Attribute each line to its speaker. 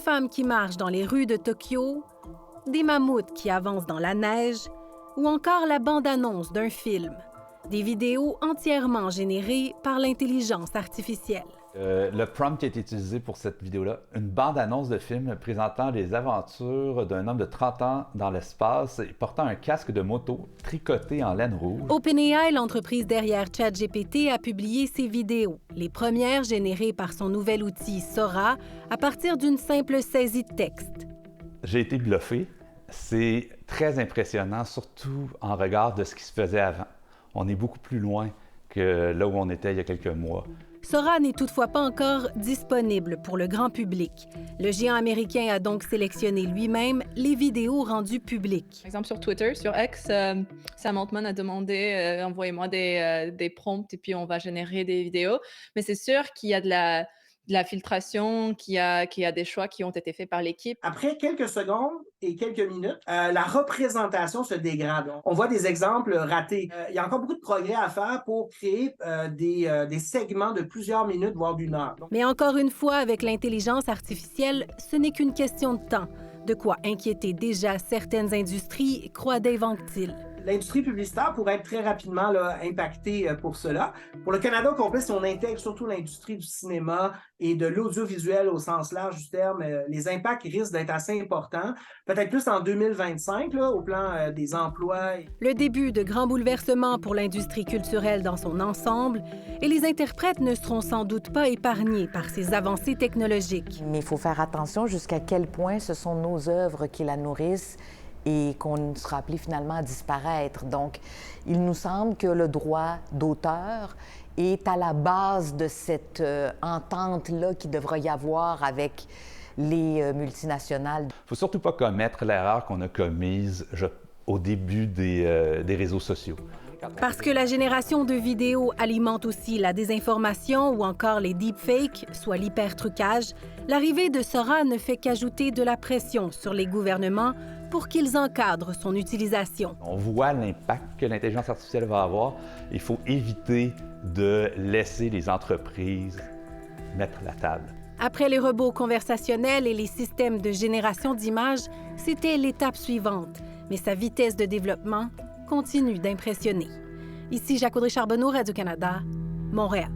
Speaker 1: femmes qui marchent dans les rues de Tokyo, des mammouths qui avancent dans la neige ou encore la bande-annonce d'un film. Des vidéos entièrement générées par l'intelligence artificielle.
Speaker 2: Le prompt qui a été utilisé pour cette vidéo-là, une bande-annonce de film présentant les aventures d'un homme de 30 ans dans l'espace portant un casque de moto tricoté en laine rouge.
Speaker 1: OpenAI, l'entreprise derrière ChatGPT, a publié ces vidéos, les premières générées par son nouvel outil Sora, à partir d'une simple saisie de texte.
Speaker 2: J'ai été bluffé. C'est très impressionnant, surtout en regard de ce qui se faisait avant. On est beaucoup plus loin que là où on était il y a quelques mois.
Speaker 1: Sora n'est toutefois pas encore disponible pour le grand public. Le géant américain a donc sélectionné lui-même les vidéos rendues publiques.
Speaker 3: Par exemple, sur Twitter, sur X, Sam Altman a demandé envoyez-moi des prompts et puis on va générer des vidéos. Mais c'est sûr qu'il y a de la filtration, qu'il y a des choix qui ont été faits par l'équipe.
Speaker 4: Après quelques secondes et quelques minutes, la représentation se dégrade. On voit des exemples ratés. Il y a encore beaucoup de progrès à faire pour créer des segments de plusieurs minutes, voire d'une heure.
Speaker 1: Mais encore une fois, avec l'intelligence artificielle, ce n'est qu'une question de temps. De quoi inquiéter déjà certaines industries, croit Dave Anctil.
Speaker 4: L'industrie publicitaire pourrait être très rapidement impactée pour cela. Pour le Canada au complet, si on intègre surtout l'industrie du cinéma et de l'audiovisuel au sens large du terme, les impacts risquent d'être assez importants, peut-être plus en 2025, au plan des emplois.
Speaker 1: Le début de grands bouleversements pour l'industrie culturelle dans son ensemble, et les interprètes ne seront sans doute pas épargnés par ces avancées technologiques.
Speaker 5: Mais il faut faire attention jusqu'à quel point ce sont nos œuvres qui la nourrissent et qu'on sera appelé finalement à disparaître. Donc, il nous semble que le droit d'auteur est à la base de cette entente-là qu'il devrait y avoir avec les multinationales.
Speaker 2: Il ne faut surtout pas commettre l'erreur qu'on a commise au début des réseaux sociaux.
Speaker 1: Parce que la génération de vidéos alimente aussi la désinformation ou encore les deepfakes, soit l'hypertrucage, l'arrivée de Sora ne fait qu'ajouter de la pression sur les gouvernements pour qu'ils encadrent son utilisation.
Speaker 2: On voit l'impact que l'intelligence artificielle va avoir. Il faut éviter de laisser les entreprises mettre la table.
Speaker 1: Après les robots conversationnels et les systèmes de génération d'images, c'était l'étape suivante. Mais sa vitesse de développement continue d'impressionner. Ici Jacques Audrey Charbonneau, Radio-Canada, Montréal.